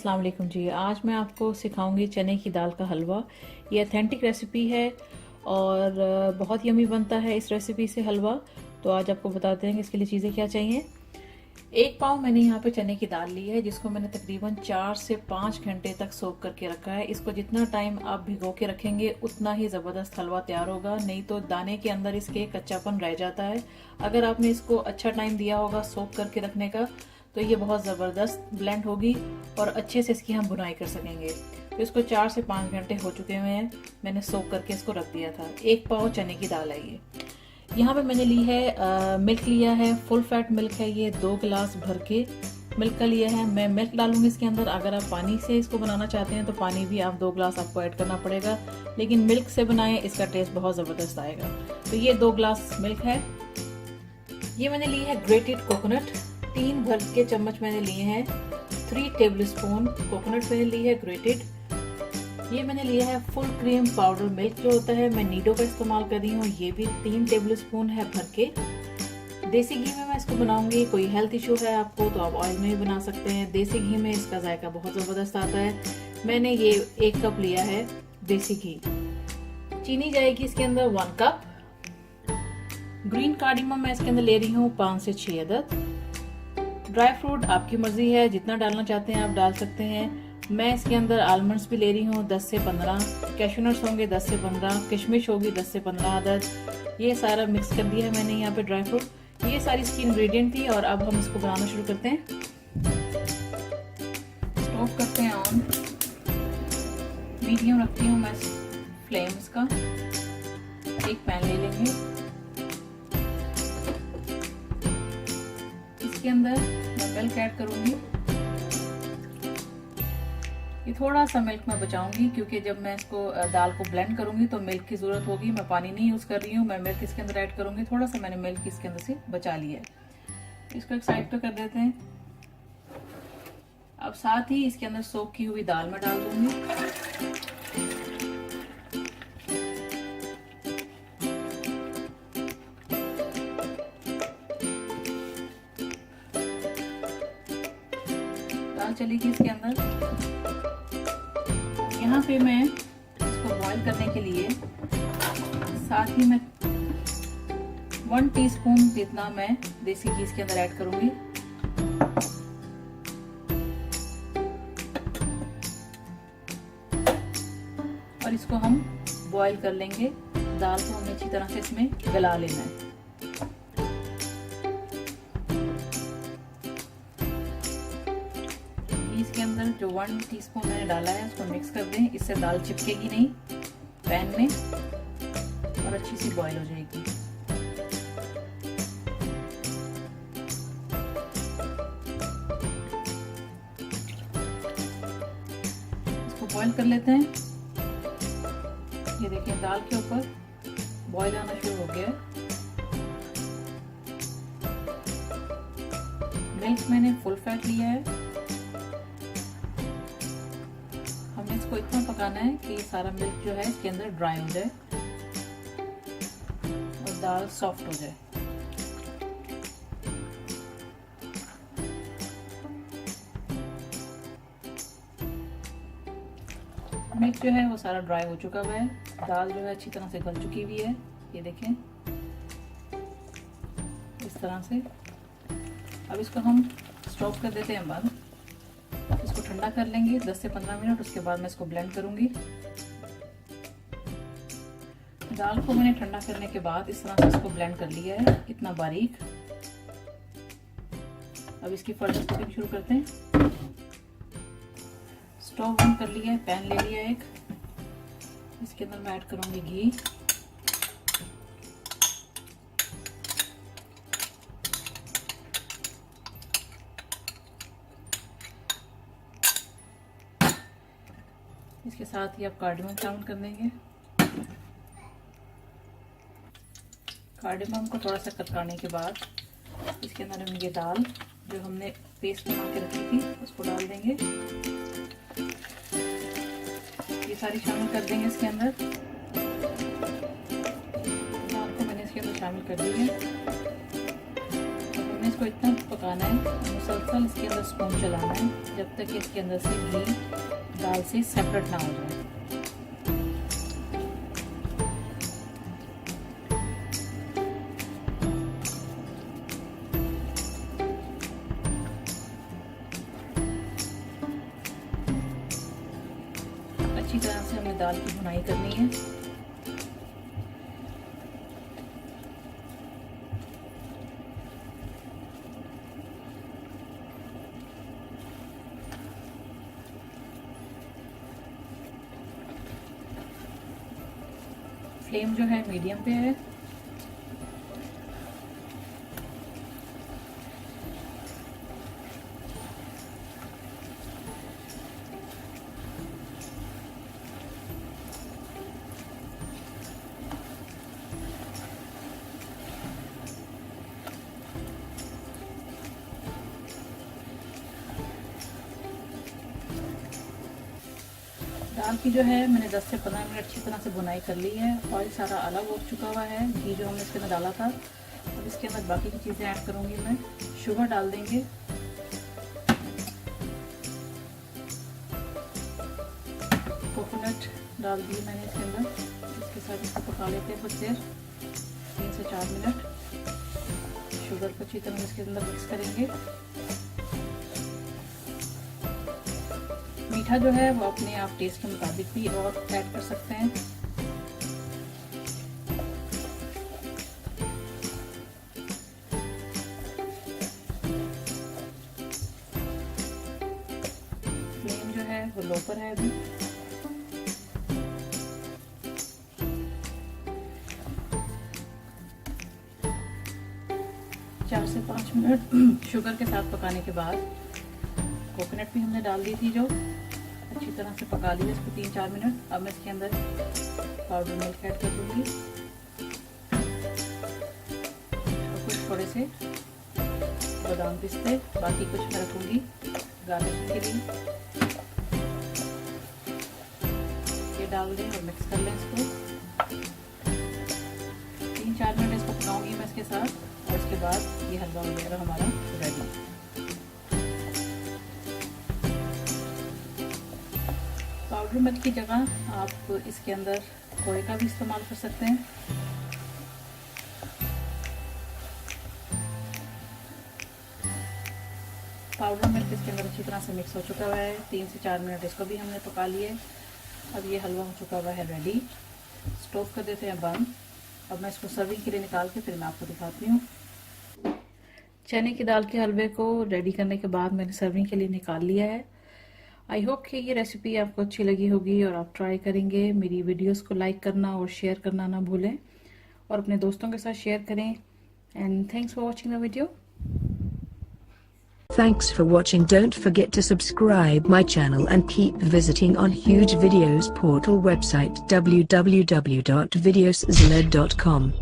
अस्सलाम वालेकुम जी। आज मैं आपको सिखाऊंगी चने की दाल का हलवा। ये ऑथेंटिक रेसिपी है और बहुत यमी बनता है इस रेसिपी से हलवा। तो आज आपको बताते हैं कि इसके लिए चीज़ें क्या चाहिए। 1 पाव मैंने यहाँ पे चने की दाल ली है, जिसको मैंने तकरीबन 4 से 5 घंटे तक सोक करके रखा है। इसको जितना टाइम आप भिगो के रखेंगे उतना ही ज़बरदस्त हलवा तैयार होगा, नहीं तो दाने के अंदर इसके कच्चापन रह जाता है। अगर आपने इसको अच्छा टाइम दिया होगा सोक करके रखने का तो ये बहुत ज़बरदस्त ब्लेंड होगी और अच्छे से इसकी हम बुनाई कर सकेंगे। तो इसको 4 से 5 घंटे हो चुके हुए हैं, मैंने सोक करके इसको रख दिया था। 1 पाव चने की दाल है ये। यहाँ पे मैंने ली है मिल्क लिया है, फुल फैट मिल्क है ये, 2 गिलास भर के मिल्क का लिया है। मैं मिल्क डालूंगी इसके अंदर। अगर आप पानी से इसको बनाना चाहते हैं तो पानी भी आप 2 गिलास आपको ऐड करना पड़ेगा, लेकिन मिल्क से बनाएं, इसका टेस्ट बहुत ज़बरदस्त आएगा। तो ये 2 गिलास मिल्क है। ये मैंने ली है ग्रेटेड कोकोनट, 3 भर के चम्मच मैंने लिए हैं। 3 टेबल स्पून कोकोनट मैंने ली है ग्रेटेड। ये मैंने लिया है फुल क्रीम पाउडर मिल्क जो होता है, मैं नीडो का इस्तेमाल कर रही हूँ। ये भी 3 टेबल स्पून है भर के। देसी घी में मैं इसको बनाऊंगी। कोई हेल्थ इशू है आपको तो आप ऑयल में भी बना सकते हैं। देसी घी में इसका जायका बहुत ज़बरदस्त आता है। मैंने ये 1 कप लिया है देसी घी। चीनी जाएगी इसके अंदर 1 कप। ग्रीन कार्डिमम मैं इसके अंदर ले रही हूँ 5 से 6 अदद। ड्राई फ्रूट आपकी मर्जी है, जितना डालना चाहते हैं आप डाल सकते हैं। मैं इसके अंदर आलमंड्स भी ले रही हूँ 10 से 15, कैशनट्स होंगे 10 से 15, किशमिश होगी 10 से 15 अदद। ये सारा मिक्स कर दिया है मैंने यहाँ पे ड्राई फ्रूट। ये सारी इसकी इंग्रेडिएंट थी और अब हम इसको बनाना शुरू करते हैं। स्टोव करते हैं ऑन, मीडियम रखती हूँ मैं फ्लेम इसका। एक पैन ले लेंगे, इसके अंदर मैं मिल्क ऐड करूंगी। ये थोड़ा सा मिल्क मैं बचाऊंगी क्योंकि जब मैं इसको दाल को ब्लेंड करूंगी तो मिल्क की जरूरत होगी। मैं पानी नहीं यूज कर रही हूँ, मैं मिल्क इसके अंदर ऐड करूंगी। थोड़ा सा मैंने मिल्क इसके अंदर से बचा लिया है। इसको एक साइड पे कर देते हैं। अब साथ ही इसके अंदर सोक की हुई दाल मैं डाल दूंगी। दाल चलेगी इसके अंदर। यहाँ पे मैं इसको बॉईल करने के लिए साथ ही मैं 1 टीस्पून जितना मैं देसी घी इसके अंदर ऐड करूंगी। और इसको हम बॉईल कर लेंगे। दाल को हमें अच्छी तरह से इसमें गला लेना है। इसके अंदर जो 1 टीस्पून मैंने डाला है उसको मिक्स कर दें, इससे दाल चिपकेगी नहीं पैन में और अच्छी सी बॉईल हो जाएगी। इसको बॉईल कर लेते हैं। ये देखिए दाल के ऊपर बॉईल आना शुरू हो गया है। मिल्क मैंने फुल फैट लिया है। हमें इसको इतना पकाना है कि सारा मिल्क जो है इसके अंदर ड्राई हो जाए और दाल सॉफ्ट हो जाए। मिल्क जो है वो सारा ड्राई हो चुका हुआ है। दाल जो है अच्छी तरह से गल चुकी हुई है। ये देखें इस तरह से। अब इसको हम स्टॉप कर देते हैं बंद। इसको ठंडा कर लेंगे 10 से 15 मिनट। उसके बाद मैं इसको ब्लेंड करूंगी। दाल को मैंने ठंडा करने के बाद इस तरह से इसको ब्लेंड कर लिया है, इतना बारीक। अब इसकी फर्दर कुकिंग शुरू करते हैं। स्टोव ऑन कर लिया है, पैन ले लिया एक। इसके अंदर मैं ऐड करूंगी घी। इसके साथ ही आप कार्डेमम शामिल कर देंगे। कार्डेमम को थोड़ा सा कतराने के बाद इसके अंदर हम ये दाल जो हमने पेस्ट बना के रखी थी उसको डाल देंगे। ये सारी शामिल कर देंगे इसके अंदर। दाल को मैंने इसके अंदर शामिल कर दी है। हमने इसको इसको इतना पकाना है, मुसलसल इसके अंदर स्पून चलाना है जब तक इसके अंदर से घी दाल से सेपरेट ना हो जाए। अच्छी तरह से हमें दाल की भुनाई करनी है। फ्लेम जो है मीडियम पे है। दाल की जो है मैंने 10 से 15 मिनट अच्छी तरह से बुनाई कर ली है। ऑयल सारा अलग हो चुका हुआ है, घी जो हमने इसके अंदर डाला था। अब इसके अंदर बाकी की चीज़ें ऐड करूँगी मैं। शुगर डाल देंगे, कोकोनट डाल दी मैंने इसके अंदर। इसके साथ इसको पका लेते हैं कुछ देर, 3 से 4 मिनट। शुगर को अच्छी तरह इसके अंदर मिक्स करेंगे। मीठा जो है वो अपने आप टेस्ट के मुताबिक भी और ऐड कर सकते हैं। फ्लेम जो है वो लो पर है अभी। चार से 5 मिनट शुगर के साथ पकाने के बाद कोकोनट भी हमने डाल दी थी, जो अच्छी तरह से पका लिया इसको 3-4 मिनट। अब मैं इसके अंदर पाउडर मिल्क ऐड कर दूंगी और कुछ थोड़े से बादाम पिस्ते, बाकी कुछ मैं रखूंगी गार्निश के लिए। ये डाल दें और मिक्स कर लें इसको। 3-4 मिनट इसको पकाऊंगी मैं इसके साथ, और इसके बाद ये हलवा वगैरह हमारा रेडी। पाउडर मिल्क की जगह आप इसके अंदर खोए का भी इस्तेमाल कर सकते हैं। पाउडर मिल्क इसके अंदर अच्छी तरह से मिक्स हो चुका हुआ है। 3 से 4 मिनट इसको भी हमने पका लिए। अब ये हलवा हो चुका हुआ है रेडी। स्टोव कर देते हैं बंद। अब मैं इसको सर्विंग के लिए निकाल के फिर मैं आपको दिखाती हूँ। चने की दाल के हलवे को रेडी करने के बाद मैंने सर्विंग के लिए निकाल लिया है। आई होप कि ये रेसिपी आपको अच्छी लगी होगी और आप ट्राई करेंगे। मेरी वीडियोस को लाइक करना और शेयर करना ना भूलें, और अपने दोस्तों के साथ शेयर करें। And thanks for watching the video. Thanks for watching. Don't forget to subscribe my channel and keep visiting on Huge Videos portal website www.videoszled.com.